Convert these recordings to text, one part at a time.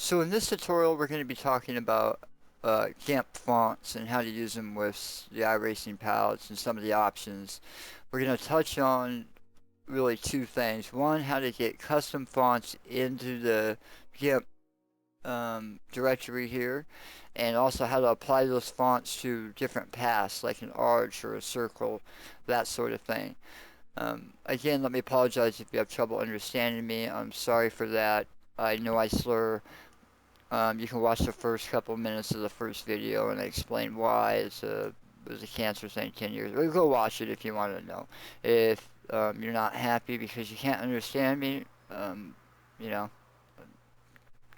So in this tutorial, we're going to be talking about Gimp fonts and how to use them with the iRacing palettes and some of the options. We're going to touch on really two things. One, how to get custom fonts into the Gimp directory here, and also how to apply those fonts to different paths, like an arch or a circle, that sort of thing. Again, let me apologize if you have trouble understanding me. I'm sorry for that. I know I slur. You can watch the first couple minutes of the first video, and I explain why it was a cancer thing 10 years ago. Go watch it if you want to know. If you're not happy because you can't understand me, you know,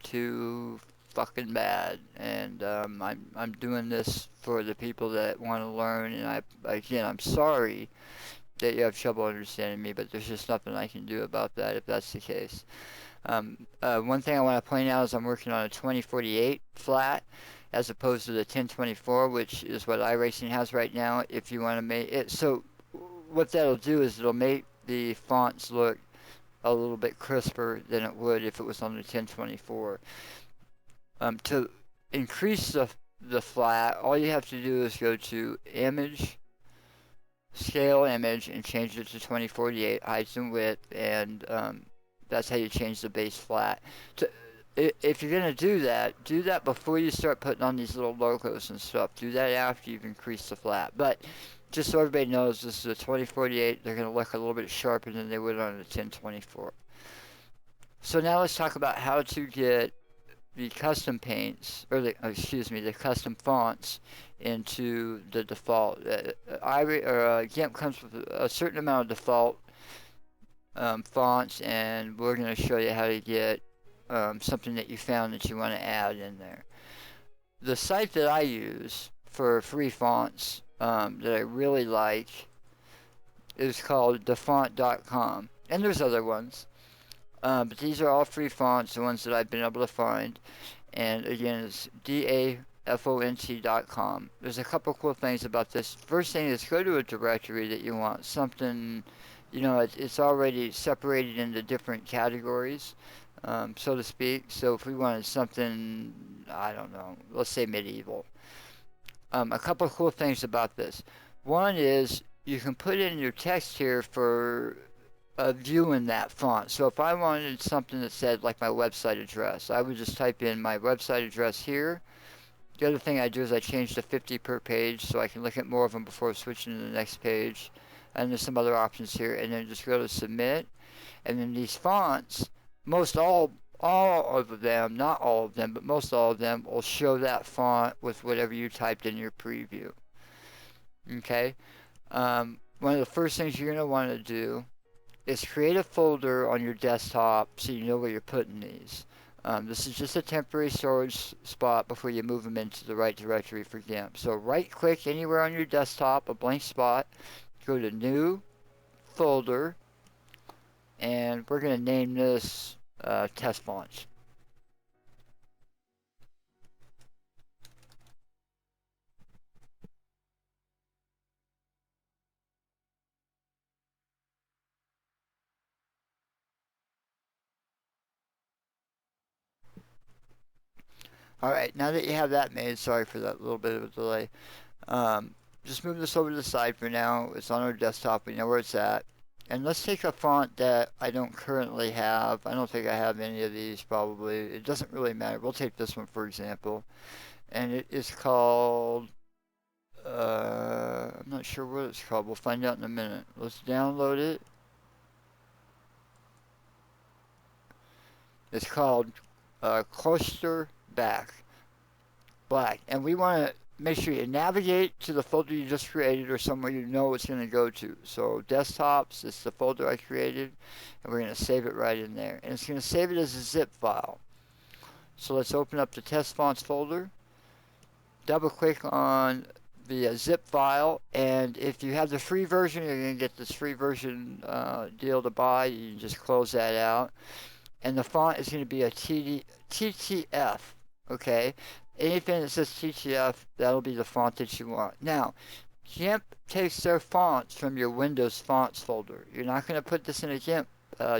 too fucking bad. And I'm doing this for the people that want to learn. And I'm sorry that you have trouble understanding me, but there's just nothing I can do about that if that's the case. One thing I want to point out is I'm working on a 2048 flat as opposed to the 1024, which is what iRacing has right now. If you want to make it, so what that'll do is it'll make the fonts look a little bit crisper than it would if it was on the 1024. To increase the flat, all you have to do is go to Image, Scale Image, and change it to 2048 height and width, and that's how you change the base flat. If you're going to do that before you start putting on these little logos and stuff. Do that after you've increased the flat. But just so everybody knows, this is a 2048. They're going to look a little bit sharper than they would on a 1024. So now let's talk about how to get the custom paints, or the custom fonts into the default. Gimp comes with a certain amount of default fonts, and we're going to show you how to get something that you found that you want to add in there. The site that I use for free fonts that I really like is called defont.com, and there's other ones, but these are all free fonts, the ones that I've been able to find. And again, it's DAFONT.com. There's a couple cool things about this. First thing is, go to a directory that you want, something, it's already separated into different categories, so to speak. So if we wanted something, I don't know, let's say medieval. A couple of cool things about this. One is you can put in your text here for viewing that font. So if I wanted something that said like my website address, I would just type in my website address here. The other thing I do is I change to 50 per page so I can look at more of them before switching to the next page. And there's some other options here, and then just go to submit. And then these fonts, most all of them, not all of them, but most all of them will show that font with whatever you typed in your preview. Okay? One of the first things you're going to want to do is create a folder on your desktop so you know where you're putting these. This is just a temporary storage spot before you move them into the right directory for Gimp. So right click anywhere on your desktop, a blank spot, go to New, Folder, and we're going to name this Test Fonts. Alright, now that you have that made, sorry for that little bit of a delay, just move this over to the side for now. It's on our desktop, we know where it's at. And let's take a font that I don't currently have. I don't think I have any of these probably. It doesn't really matter. We'll take this one for example. And it is called, I'm not sure what it's called. We'll find out in a minute. Let's download it. It's called Cluster Black. And we want to make sure you navigate to the folder you just created or somewhere you know it's going to go to. So desktops, it's the folder I created, and we're going to save it right in there. And it's going to save it as a zip file. So let's open up the test fonts folder, double click on the zip file, and if you have the free version, you're going to get this free version deal to buy. You can just close that out. And the font is going to be a TTF, okay? Anything that says TTF, that'll be the font that you want. Now, Gimp takes their fonts from your Windows fonts folder. You're not going to put this in a Gimp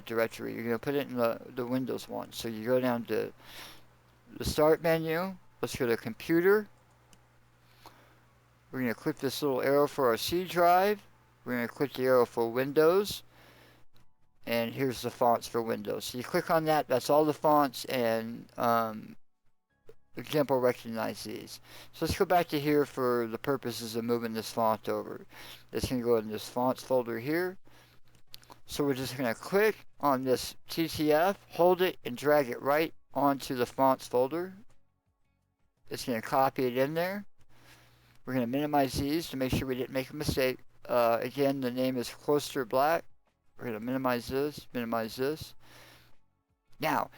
directory. You're going to put it in the Windows one. So you go down to the start menu. Let's go to computer. We're going to click this little arrow for our C drive. We're going to click the arrow for Windows. And here's the fonts for Windows. So you click on that, that's all the fonts, and Gimp will recognize these. So let's go back to here for the purposes of moving this font over. It's going to go in this fonts folder here. So we're just going to click on this TTF, hold it, and drag it right onto the fonts folder. It's going to copy it in there. We're going to minimize these to make sure we didn't make a mistake. Again, the name is Cloister Black. We're going to minimize this, minimize this. Now,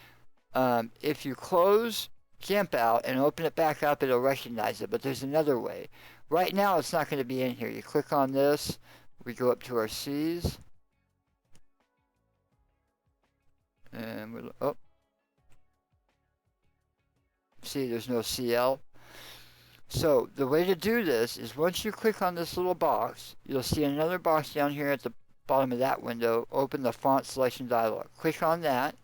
if you close Gimp out and open it back up, it'll recognize it, but there's another way. Right now, it's not going to be in here. You click on this, we go up to our C's, and we'll, oh, see, there's no CL. So, the way to do this is once you click on this little box, you'll see another box down here at the bottom of that window. Open the font selection dialog. Click on that.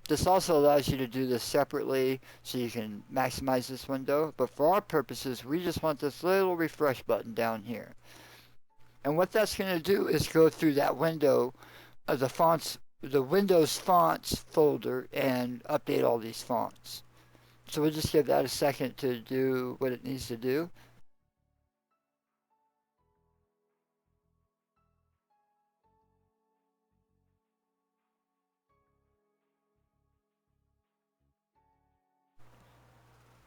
This also allows you to do this separately so you can maximize this window. But for our purposes, we just want this little refresh button down here. And what that's going to do is go through that window of the fonts, the Windows Fonts folder, and update all these fonts. So we'll just give that a second to do what it needs to do.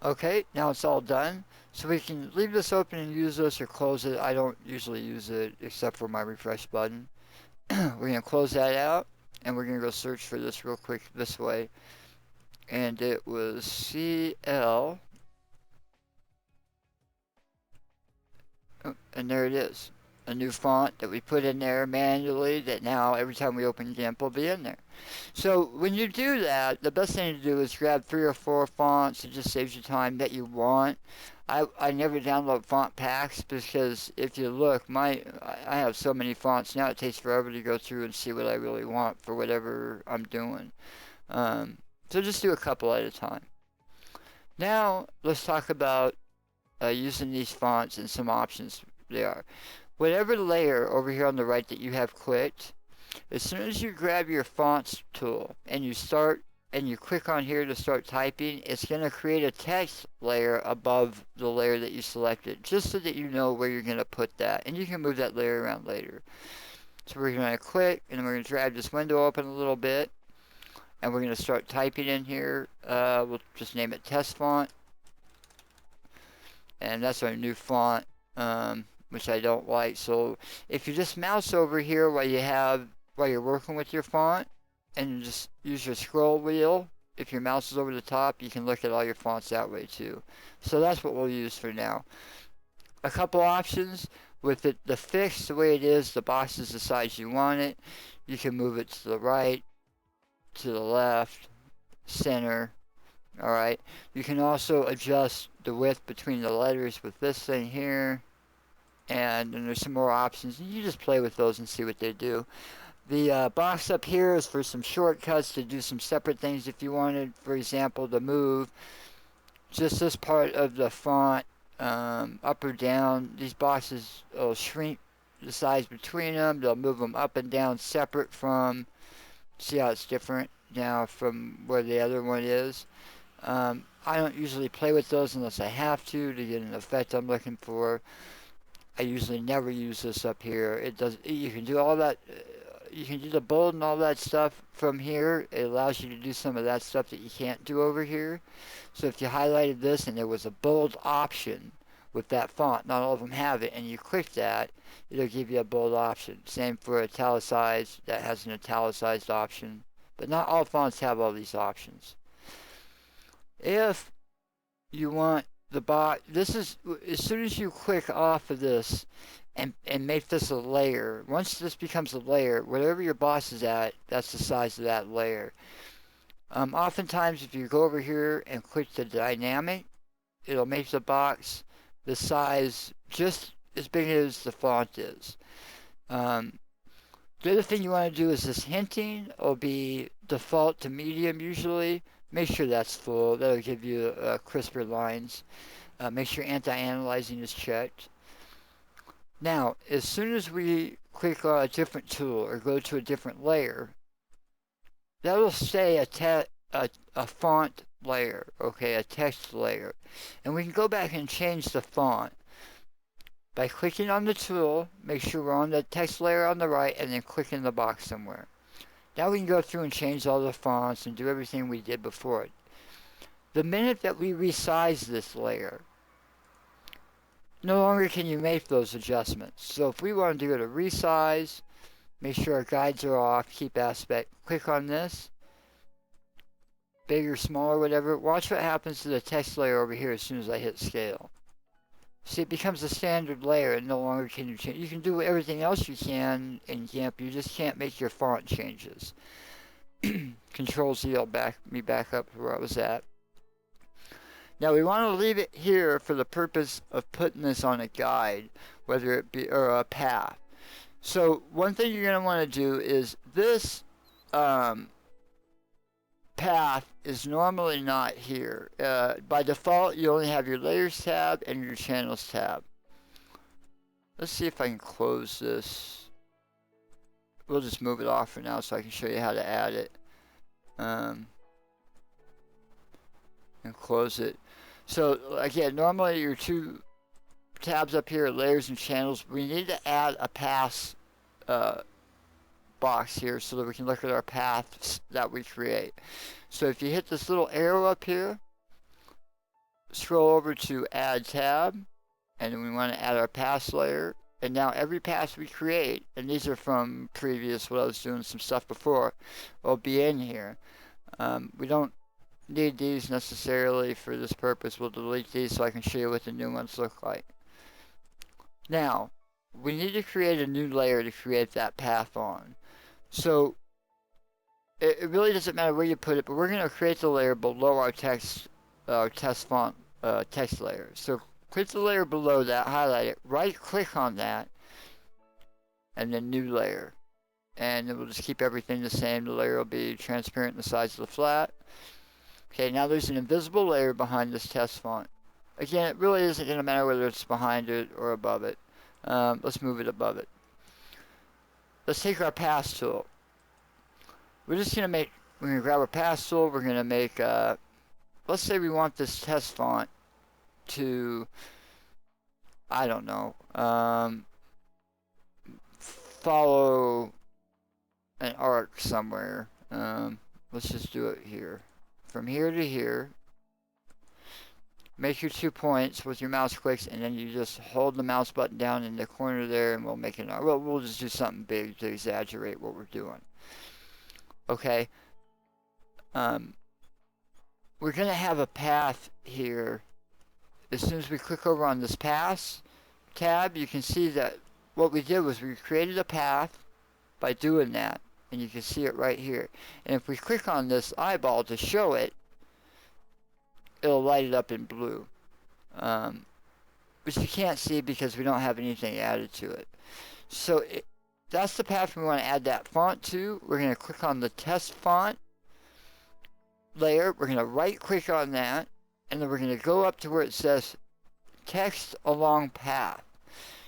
Okay, now it's all done. So we can leave this open and use this or close it. I don't usually use it except for my refresh button. We're going to close that out and we're going to go search for this real quick this way. And it was CL. Oh, and there it is. A new font that we put in there manually that now every time we open Gimp will be in there. So when you do that, the best thing to do is grab 3 or 4 fonts. It just saves you time that you want. I never download font packs because if you look, I have so many fonts now it takes forever to go through and see what I really want for whatever I'm doing. So just do a couple at a time. Now let's talk about using these fonts and some options they are. Whatever layer over here on the right that you have clicked, as soon as you grab your fonts tool and you click on here to start typing, it's going to create a text layer above the layer that you selected, just so that you know where you're going to put that. And you can move that layer around later. So we're going to click, and then we're going to drag this window open a little bit, and we're going to start typing in here. We'll just name it test font. And that's our new font, which I don't like. So if you just mouse over here while you're working with your font, and just use your scroll wheel, if your mouse is over the top, you can look at all your fonts that way too. So that's what we'll use for now. A couple options with the fixed the way it is, the box is the size you want it. You can move it to the right, to the left, center. Alright, you can also adjust the width between the letters with this thing here, and then there's some more options, and you just play with those and see what they do. The box up here is for some shortcuts to do some separate things if you wanted, for example, to move just this part of the font up or down. These boxes will shrink the size between them, they'll move them up and down separate from, see how it's different now from where the other one is. I don't usually play with those unless I have to get an effect I'm looking for. I usually never use this up here. You can do all that. You can do the bold and all that stuff from here. It allows you to do some of that stuff that you can't do over here. So if you highlighted this and there was a bold option with that font, not all of them have it, and you click that, it'll give you a bold option. Same for italicized, that has an italicized option. But not all fonts have all these options. If you want the box, this is, as soon as you click off of this and make this a layer, once this becomes a layer, whatever your box is at, that's the size of that layer. Oftentimes if you go over here and click the dynamic, it'll make the box the size just as big as the font is. The other thing you want to do is this hinting will be default to medium usually. make sure that's full. That'll give you crisper lines. Make sure anti-analyzing is checked. Now, as soon as we click on a different tool or go to a different layer, that'll say a font layer, okay, a text layer. And we can go back and change the font by clicking on the tool, make sure we're on the text layer on the right, and then click in the box somewhere. Now we can go through and change all the fonts and do everything we did before. The minute that we resize this layer, no longer can you make those adjustments. So if we want to do a resize, make sure our guides are off, keep aspect, click on this, bigger, smaller, whatever. Watch what happens to the text layer over here as soon as I hit scale. See, it becomes a standard layer and no longer can you change. You can do everything else you can in Gimp, you just can't make your font changes. Control Z will back up to where I was at. Now we want to leave it here for the purpose of putting this on a guide, whether it be, or a path. So one thing you're going to want to do is this path is normally not here. By default, you only have your layers tab and your channels tab. Let's see if I can close this. We'll just move it off for now so I can show you how to add it. And close it. So again, normally your two tabs up here are layers and channels. We need to add a paths box here so that we can look at our paths that we create. So if you hit this little arrow up here, scroll over to add tab, and then we want to add our paths layer. And now every path we create, and these are from previous, what I was doing some stuff before, will be in here. We don't need these necessarily for this purpose. We'll delete these so I can show you what the new ones look like. Now, we need to create a new layer to create that path on. So, it really doesn't matter where you put it, but we're going to create the layer below our test font text layer. So, click the layer below that, highlight it, right click on that, and then new layer. And then we'll just keep everything the same. The layer will be transparent in the size of the flat. Okay, now there's an invisible layer behind this test font. Again, it really isn't going to matter whether it's behind it or above it. Let's move it above it. Let's take our pass tool. We're going to grab our pass tool. We're going to make, let's say we want this test font to, I don't know, follow an arc somewhere. Let's just do it here. From here to here, make your 2 points with your mouse clicks, and then you just hold the mouse button down in the corner there, and we'll make it. Well, we'll just do something big to exaggerate what we're doing. Okay. We're gonna have a path here. As soon as we click over on this paths tab, you can see that what we did was we created a path by doing that. And you can see it right here. And if we click on this eyeball to show it, it'll light it up in blue. Which you can't see because we don't have anything added to it. So that's the path we want to add that font to. We're going to click on the test font layer. We're going to right click on that. And then we're going to go up to where it says text along path.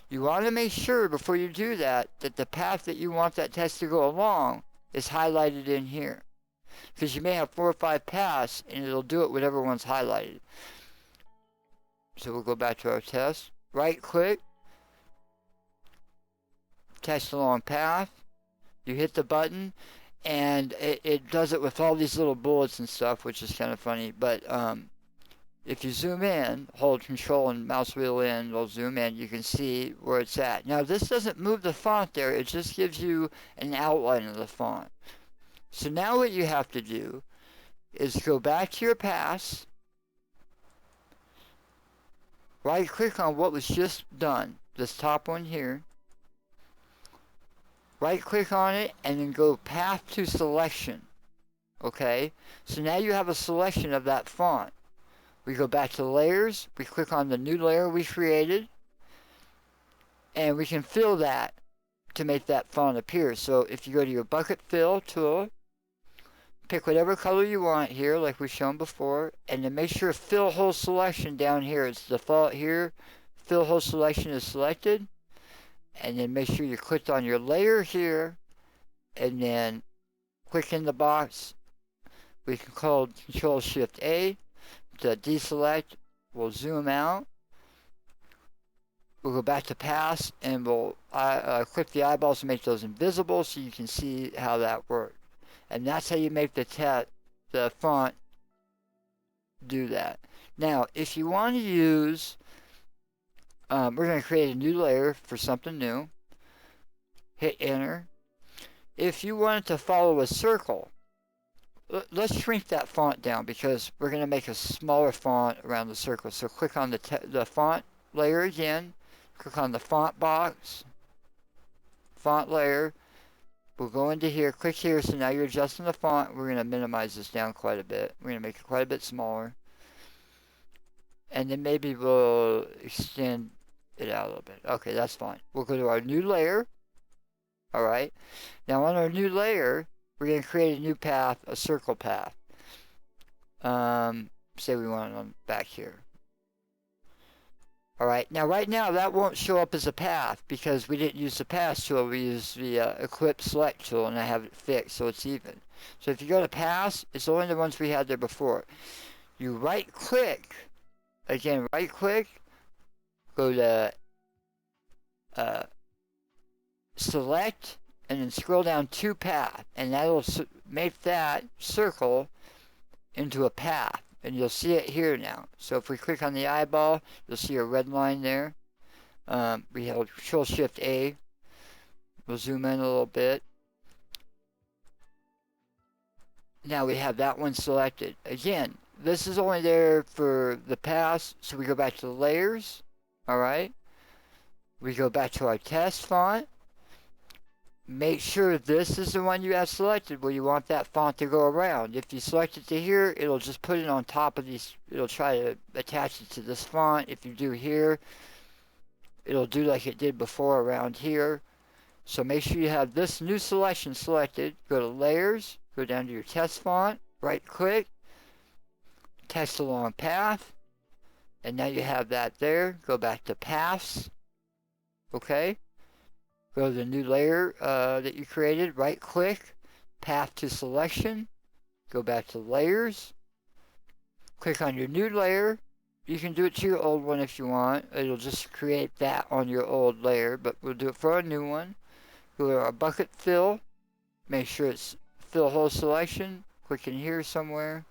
You want to make sure before you do that the path that you want that text to go along is highlighted in here. Because you may have 4 or 5 paths and it'll do it whatever one's highlighted. So we'll go back to our test. Right click. Text along path. You hit the button and it does it with all these little bullets and stuff, which is kind of funny. But if you zoom in, hold control and mouse wheel in, it'll zoom in, you can see where it's at. Now this doesn't move the font there, it just gives you an outline of the font. So now what you have to do is go back to your paths, right click on what was just done, this top one here, right click on it and then go path to selection. Okay, so now you have a selection of that font. We go back to layers, we click on the new layer we created, and we can fill that to make that font appear. So if you go to your bucket fill tool, pick whatever color you want here, like we've shown before, and then make sure fill hole selection down here. It's default here. Fill hole selection is selected, and then make sure you click on your layer here, and then click in the box. We can call Control Shift A to deselect. We'll zoom out. We'll go back to pass, and we'll click the eyeballs to make those invisible so you can see how that works. And that's how you make the font do that. Now, if you want to use, we're going to create a new layer for something new. Hit enter. If you want it to follow a circle, let's shrink that font down because we're going to make a smaller font around the circle. So click on the font layer again. Click on the font box, font layer. We'll go into here, click here, so now you're adjusting the font. We're going to minimize this down quite a bit. We're going to make it quite a bit smaller. And then maybe we'll extend it out a little bit. Okay, that's fine. We'll go to our new layer. Alright. Now on our new layer, we're going to create a new path, a circle path. Say we want it on back here. Alright, now right now that won't show up as a path because we didn't use the path tool, we used the Eclipse Select tool and I have it fixed so it's even. So if you go to paths, it's only the ones we had there before. You right click, again right click, go to select and then scroll down to path and that'll make that circle into a path. And you'll see it here now. So if we click on the eyeball, you'll see a red line there. We held Control Shift A. We'll zoom in a little bit. Now we have that one selected. Again, this is only there for the pass, so we go back to the layers. Alright. We go back to our test font. Make sure this is the one you have selected where you want that font to go around. If you select it to here, it'll just put it on top of these. It'll try to attach it to this font. If you do here, it'll do like it did before around here. So make sure you have this new selection selected. Go to layers, go down to your test font, right click, text along path, and now you have that there. Go back to paths. Okay. Go to the new layer that you created, right click, path to selection, go back to layers, click on your new layer. You can do it to your old one if you want. It'll just create that on your old layer, but we'll do it for our new one. Go to our bucket fill, make sure it's fill hole selection, click in here somewhere,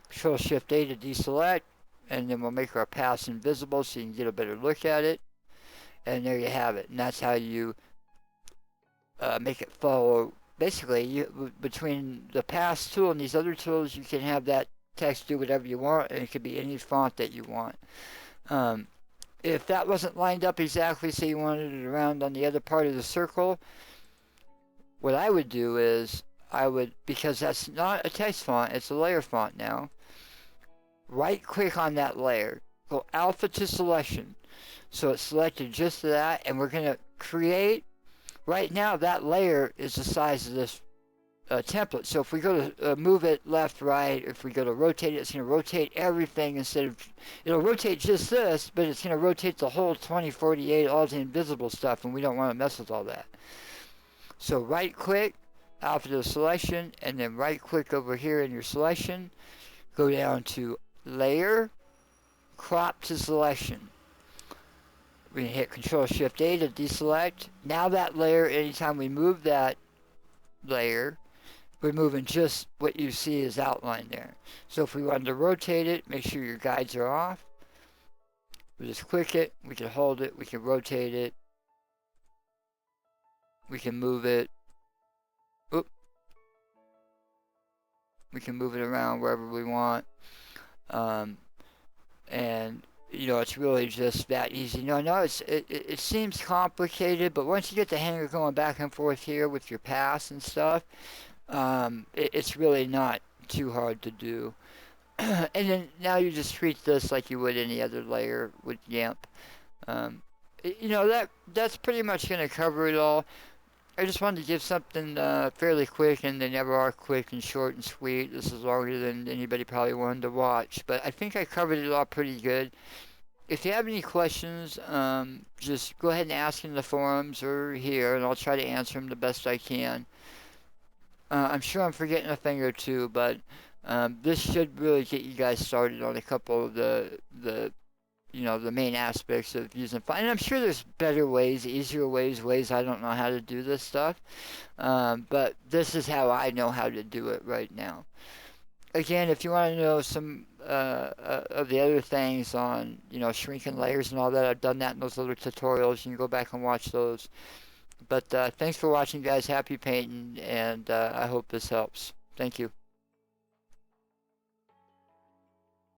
Control Shift A to deselect, and then we'll make our paths invisible so you can get a better look at it. And there you have it. And that's how you make it follow. Basically, between the pass tool and these other tools, you can have that text do whatever you want, and it could be any font that you want. If that wasn't lined up exactly, say you wanted it around on the other part of the circle, what I would do is, because that's not a text font, it's a layer font now, right click on that layer, go alpha to selection. So it's selected just that, and we're going to create, right now that layer is the size of this template. So if we go to move it left, right, if we go to rotate it, it's going to rotate everything instead of, it'll rotate just this, but it's going to rotate the whole 2048, all the invisible stuff, and we don't want to mess with all that. So right click, alpha to selection, and then right click over here in your selection, go down to layer, crop to selection. We can hit Control Shift A to deselect. Now that layer, anytime we move that layer, we're moving just what you see is outlined there. So if we wanted to rotate it, make sure your guides are off. We just click it, we can hold it, we can rotate it, we can move it. Oop. We can move it around wherever we want. And you know, it's really just that easy. No, it seems complicated, but once you get the hang of going back and forth here with your pass and stuff, it's really not too hard to do. And then now you just treat this like you would any other layer with Gimp. You know, that's pretty much going to cover it all. I just wanted to give something fairly quick, and they never are quick and short and sweet. This is longer than anybody probably wanted to watch, but I think I covered it all pretty good. If you have any questions, just go ahead and ask in the forums or here, and I'll try to answer them the best I can. I'm sure I'm forgetting a thing or two, but this should really get you guys started on a couple of the main aspects of using file. And I'm sure there's better ways, easier ways, ways I don't know how to do this stuff. But this is how I know how to do it right now. Again, if you want to know some of the other things on, shrinking layers and all that, I've done that in those little tutorials. You can go back and watch those. But thanks for watching, guys. Happy painting, and I hope this helps. Thank you.